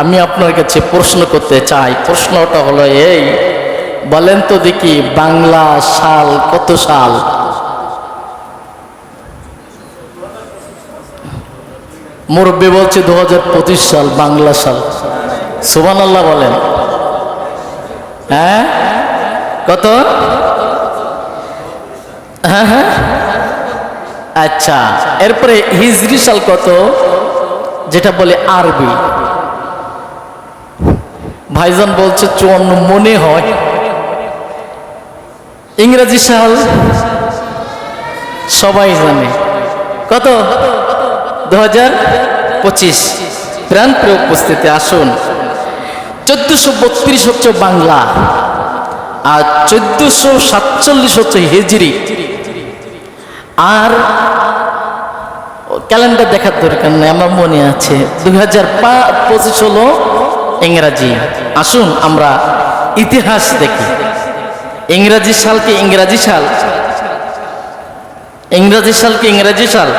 আমি আপনার কাছে প্রশ্ন করতে চাই। প্রশ্নটা হলো এই, বলেন তো দেখি বাংলা সাল কত সাল? মুরব্বী বলছে 2025 সাল বাংলা সাল। সুবহানাল্লাহ বলেন। হ্যাঁ কত? হ্যাঁ হ্যাঁ আচ্ছা, এরপরে হিজরি সাল কত, যেটা বলে আরবি? ভাইজান বলছে 54 মনে হয়। ইংরেজি সাল সবাই জানে কত? 2025। প্রাণ প্রিয় উপস্থিতি, আসুন 1432 হচ্ছে বাংলা আর 1447 হচ্ছে হিজরি। আর ক্যালেন্ডার দেখার দরকার নেই, আমার মনে আছে 2025 হলো ইংরাজি। আসুন আমরা ইতিহাস দেখি। ইংরাজি সাল কি ইংরাজি সাল? ইংরাজি সাল কি ইংরাজি সাল?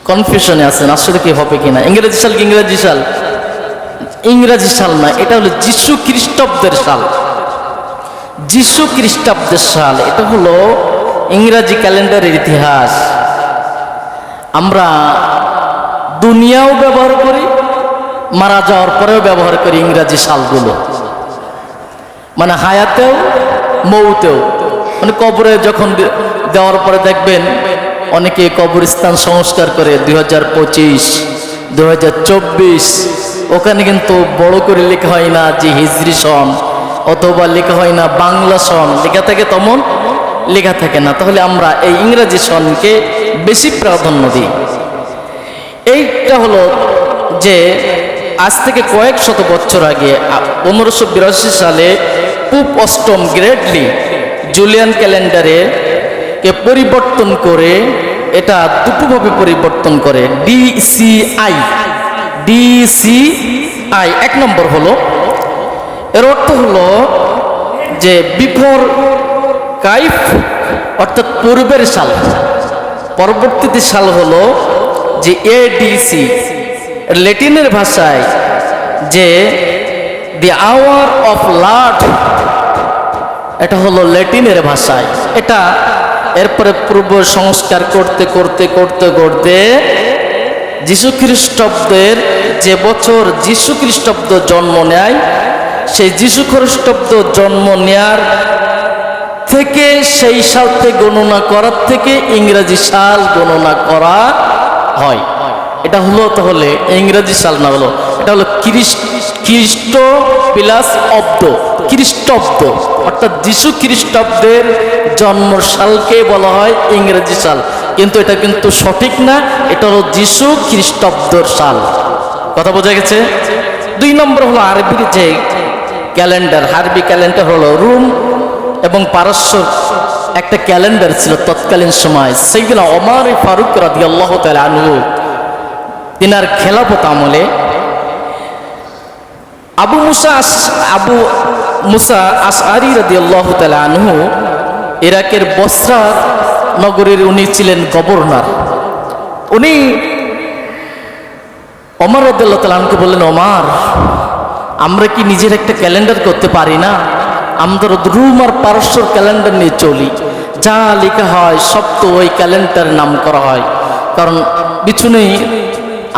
কনফিউশনে আছেন আসলে কি হবে কিনা। ইংরেজি সাল কি ইংরেজি সাল? ইংরেজি সাল না, এটা হলো যিশু খ্রিস্টাব্দের সাল। যিশু খ্রিস্টাব্দের সাল, এটা হলো ইংরাজি ক্যালেন্ডারের ইতিহাস। আমরা দুনিয়াও ব্যবহার করি, মারা যাওয়ার পরেও ব্যবহার করি ইংরাজি সালগুলো, মানে হায়াতেও মৌতেও। মানে কবরে যখন দেওয়ার পরে দেখবেন অনেকে কবরস্থান সংস্কার করে 2025, 2024, ওখানে কিন্তু বড় করে লেখা হয় না যে হিজরি সন, অথবা লেখা হয় না বাংলা সন, লেখা থাকে তেমন লেখা থাকে না। তাহলে আমরা এই ইংরাজি সনকে বেশি প্রাধান্য দিই। এইটা হলো যে আজ থেকে কয়েক শত বছর আগে 1582 সালে পোপ অষ্টম গ্রেটলি জুলিয়ান ক্যালেন্ডারে কে পরিবর্তন করে, এটা দুটোভাবে পরিবর্তন করে। ডিসিআই এক নম্বর হলো, এর অর্থ হলো যে বিফোর কাইফ অর্থাৎ পূর্বের সাল, পরবর্তীতে সাল হলো যে এডিসি, ল্যাটিনের ভাষায় যে দি আওয়ার অফ লর্ড, এটা হলো ল্যাটিনের ভাষায়। এটা এরপরে পূর্ব সংস্কার করতে করতে করতে করতে যিশু খ্রিস্টাব্দের যে বছর যিশু খ্রিস্টাব্দ জন্ম নেয়, সেই যিশু খ্রিস্টাব্দ জন্ম নেয়ার থেকে সেই সাল থেকে গণনা করার থেকে ইংরেজি সাল গণনা করা হয়। এটা হলো তাহলে ইংরেজি সাল না, হলো এটা হলো খ্রিস্ট প্লাস অব্দ, খ্রিস্টাব্দ, অর্থাৎ যিশু খ্রিস্টাব্দের জন্ম সালকে বলা হয় ইংরেজি সাল। কিন্তু এটা কিন্তু সঠিক না, এটা হলো যিশু খ্রিস্টাব্দর সাল। কথা বোঝা গেছে? 2 নম্বর হলো আরবির যে ক্যালেন্ডার। আরবি ক্যালেন্ডার হলো রোম এবং পারস্য একটা ক্যালেন্ডার ছিল তৎকালীন সময়। সাইয়েদনা ওমর ফারুক রাদিয়াল্লাহু তাআলা আনহু তিনার খেলাফত আমলে আবু মুসা আশআরী রাদিয়াল্লাহু তাআলা আনহু ইরাকের বসরা নগরীর উনি ছিলেন গভর্নর। উনি ওমর রাদিয়াল্লাহু তাআলা আনহুকে বললেন, ওমর, আমরা কি নিজের একটা ক্যালেন্ডার করতে পারি না? আমরা রোম আর পারস্যর ক্যালেন্ডার নিয়ে চলি, যা লেখা হয় সব তো ওই ক্যালেন্ডার নাম করা হয়। কারণ পিছনেই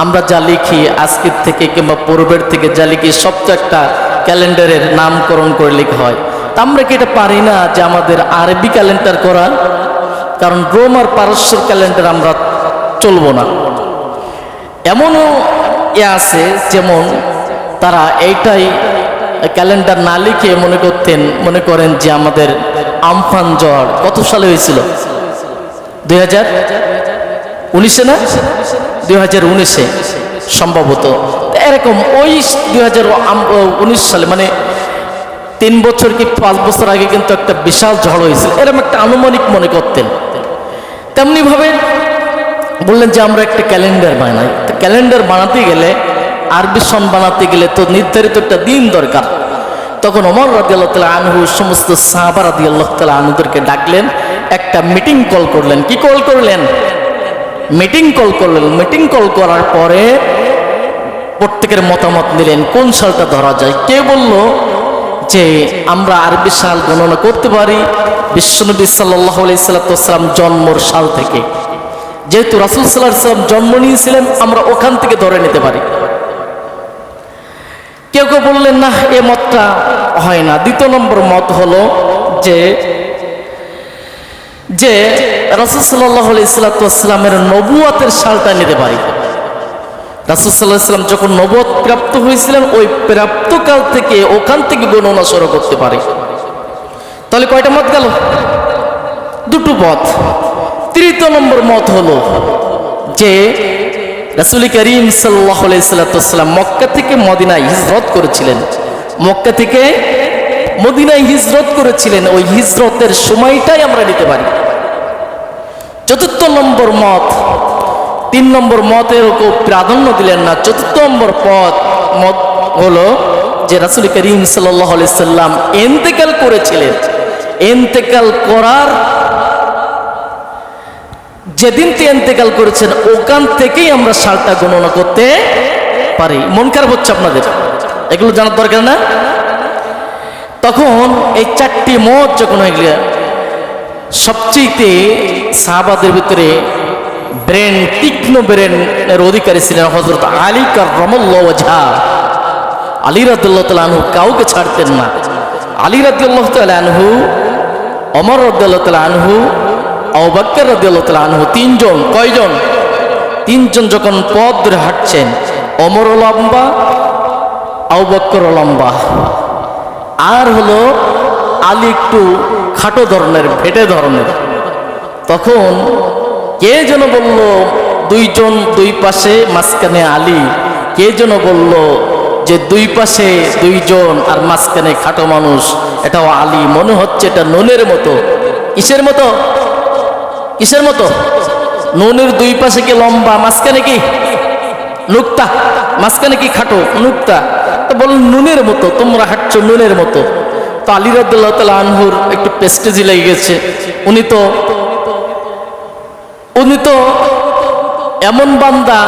আমরা যা লিখি আজকের থেকে কিংবা পূর্বের থেকে যা লিখি সব তো একটা ক্যালেন্ডারের নামকরণ করে লেখা হয়। তা আমরা কি এটা পারি না যে আমাদের আরবি ক্যালেন্ডার করা? কারণ রোম আর পারস্যর ক্যালেন্ডার আমরা চলবো না। এমনও আছে যেমন তারা এইটাই ক্যালেন্ডার না লিখে মনে করেন যে আমাদের আমফান ঝড় কত সালে হয়েছিল? 2019 না, 2019 সম্ভবত। এরকম ওই 2019 সালে, মানে 3 বছর কি 5 বছর আগে কিন্তু একটা বিশাল ঝড় হয়েছিল, এরকম একটা আনুমানিক মনে করতেন। তেমনি ভাবে বললেন যে আমরা একটা ক্যালেন্ডার বানাই। ক্যালেন্ডার বানাতে গেলে, আরবি সন বানাতে গেলে তো নির্ধারিত একটা দিন দরকার। তখন ওমর রাদিয়াল্লাহু তাআলা আনহু সমস্ত সাহাবা রাদিয়াল্লাহু তাআলা আনহুদেরকে ডাকলেন, একটা মিটিং কল করলেন। কি কল করলেন? মিটিং কল করলেন। মিটিং কল করার পরে প্রত্যেকের মতামত নিলেন কোন সালটা ধরা যায়। কে বলল যে আমরা আরবি সাল গণনা করতে পারি বিশ্বনবী সাল্লাল্লাহু আলাইহি সাল্লাম জন্মর সাল থেকে, যেহেতু রাসূল সাল্লাল্লাহু আলাইহি সাল্লাম জন্ম নিয়েছিলেন আমরা ওখান থেকে ধরে নিতে পারি। কেউ কেউ বললেন না, এ মতটা হয় না। দ্বিতীয় নম্বর মত হলো যে যে রাসূল সাল্লাল্লাহু আলাইহি সাল্লামের নবুয়তের সালটা নিতে পারি। রাসূল সাল্লাল্লাহু আলাইহি সাল্লাম যখন নবুয়ত প্রাপ্ত হয়েছিলেন ওই প্রাপ্তকাল থেকে ওখান থেকে গণনা শুরু করতে পারি। তাহলে কয়টা মত গেল? দুটো মত। তৃতীয় নম্বর মত হলো যে রাসূল করিম সাল্লাল্লাহু আলাইহি সাল্লাম মক্কা থেকে মদিনায় হিজরত করেছিলেন। মক্কা থেকে মদিনায় হিজরত করেছিলেন, ওই হিজরতের সময়টাই আমরা নিতে পারি। চতুর্থ নম্বর মত, তিন নম্বর মতের কেউ প্রাধান্য দিলেন না। চতুর্থ নম্বর মত হলো যে রাসূল করিম সাল্লাল্লাহু আলাইহি সাল্লাম ইন্তেকাল করেছিলেন, ইন্তেকাল করার যেদিন তিনি ইন্তেকাল করেছেন ওখান থেকেই আমরা সালটা গণনা করতে পারি। মন খারাপ হচ্ছে আপনাদের, এগুলো জানার দরকার না? তখন এই চারটি মত যখন হয়ে গেল, সবচেয়ে সাহাবাদের ভিতরে তীক্ষ্ণ ব্রেনের অধিকারী ছিলেন হযরত আলী কাররামাল্লাহু ওয়াজহা। আলী রাদিয়াল্লাহু তাআলা আনহু কাউকে ছাড়তেন না। আলী রাদিয়াল্লাহু তাআলা আনহু, ওমর রাদিয়াল্লাহু তাআলা আনহু, আবু বকর রাদিয়াল্লাহু তাআলা আনহু, তিনজন। কয়জন? তিনজন যখন পথ ধরে হাঁটছেন, ওমরও লম্বা, আবু বকরও লম্বা, আর হলো আলী একটু খাটো ধরনের, ভেটে ধরনের। তখন কে যেন বলল, দুইজন দুই পাশে মাঝখানে আলী, কে যেন বলল যে দুই পাশে দুইজন আর মাঝখানে খাটো মানুষ, এটাও আলী। মনে হচ্ছে এটা নুনের মতো। কিসের মতো? কিসের মতো? নুনের দুই পাশে কি লম্বা, মাঝখানে কি নুক্তা, মাঝখানে কি খাটো নুক্তা। তো বলল নুনের মতো, তোমরা হাঁটছো নুনের মতো। তো আলী রাদিয়াল্লাহু তাআলা আনহুর একটু প্রেস্টিজি লেগে গেছে। উনি তো এমন বান্দা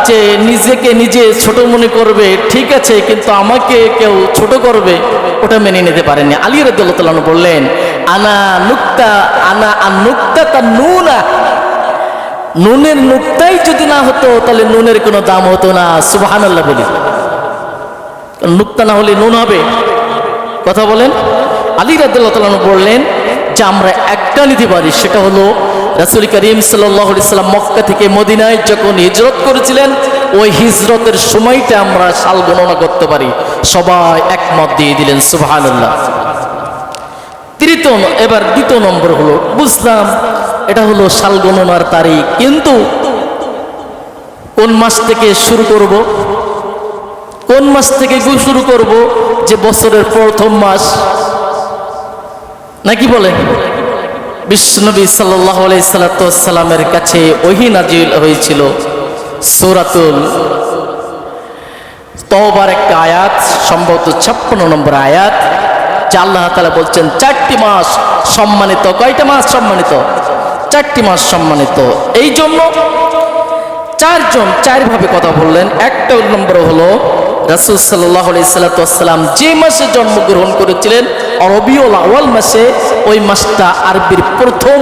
যে নিজেকে নিজে ছোট মনে করবে, ঠিক আছে, কিন্তু আমাকে কেউ ছোট করবে ওটা মেনে নিতে পারেনি। আলী রাদিয়াল্লাহু তাআলা আনহু বললেন, আনা নুক্তা, আনা আন নুক্তা তা নুনা, নুনের নুক্তাই যদি না হতো তাহলে নুনের কোনো দাম হতো না। সুবহানাল্লাহ বলি। নুক্তা না হলে নুন হবে? কথা বলেন। আলী রাদিয়াল্লাহু তাআলা আনহু বললেন যে আমরা একটা নিতে পারি, সেটা হলো রাসূল করিম সাল্লাল্লাহু আলাইহি সাল্লাম মক্কা থেকে মদিনায় যখন হিজরত করেছিলেন ওই হিজরতের সময়টা আমরা সাল গণনা করতে পারি। সবাই একমত দিয়ে দিলেন। সুবহানাল্লাহ। এবার দ্বিতীয় নম্বর হলো, বুঝলাম এটা হলো সাল গণনার তারিখ, কিন্তু কোন মাস থেকে শুরু করব? কোন মাস থেকে শুরু করব? যে বছরের প্রথম মাস নাকি বলে? বিশ্বনবী সাল্লাল্লাহু আলাইহি সাল্লামের কাছে ওহী নাজিল হয়েছিল সূরাতুল তওবার একটা আয়াত, সম্ভবত 56 নম্বর আয়াত, যে আল্লাহ তাআলা বলছেন চারটি মাস সম্মানিত। কয়টা মাস সম্মানিত? চারটি মাস সম্মানিত। এই জন্য চারভাবে কথা বললেন। একটা নম্বর হলো রাসূল সাল্লাল্লাহু আলাইহি সাল্লাম যে মাসে জন্মগ্রহণ করেছিলেন রবিউল আউয়াল মাসে, ওই মাসটা আরবির প্রথম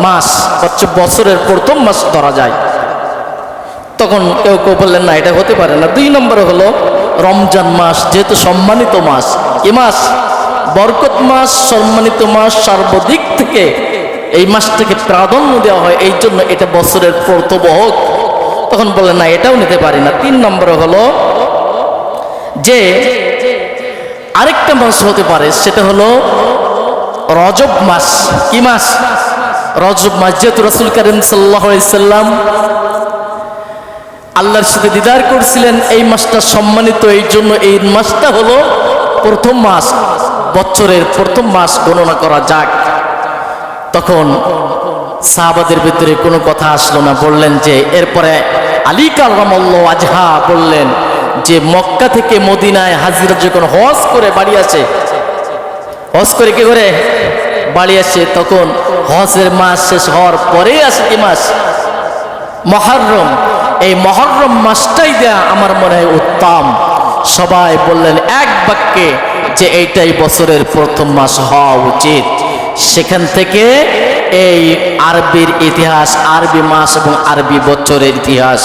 মাস, বছরের প্রথম মাস ধরা যায়। তখন কেউ কেউ বললেন না, এটা হতে পারে না। দুই নম্বরে হলো রমজান মাস, যেহেতু সম্মানিত মাস। এ মাস বরকত মাস, সম্মানিত মাস, সর্বদিক থেকে এই মাসটাকে প্রাধান্য দেওয়া হয়, এই জন্য এটা বছরের প্রথম হোক। তখন বললেন না, এটাও নিতে পারি না। তিন নম্বরে হলো যে আরেকটা মাস হতে পারে, সেটা হলো রজব মাস। কি মাস? রজব মাস। যেহেতু রাসূল করিম সাল্লাল্লাহু আলাইহি সাল্লাম আল্লাহর সাথে দিদার করছিলেন, এই মাসটা সম্মানিত, এই জন্য এই মাসটা হলো প্রথম মাস, বছরের প্রথম মাস গণনা করা যাক। তখন সাহাবাদের ভিতরে কোনো কথা আসলো না। বললেন যে এরপরে আলী কাররামাল্লাহু ওয়াজহা বললেন যে মক্কা থেকে মদিনায় হাজিরা যখন হজ করে বাড়ি আসে, হজ করে কি করে বাড়ি আসে, তখন হজের মাস শেষ হওয়ার পরে আসে কি মাস? মুহররম, এই মুহররম মাসটাই দেয়া আমার মনে হয় উত্তম। সবাই বললেন এক বাক্যে যে এইটাই বছরের প্রথম মাস হওয়া উচিত। সেখান থেকে এই আরবির ইতিহাস, আরবি মাস এবং আরবি বছরের ইতিহাস,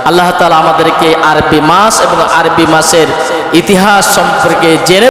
আল্লাহ তাআলা আমাদেরকে আরবি মাস এবং আরবি মাসের ইতিহাস সম্পর্কে জেনে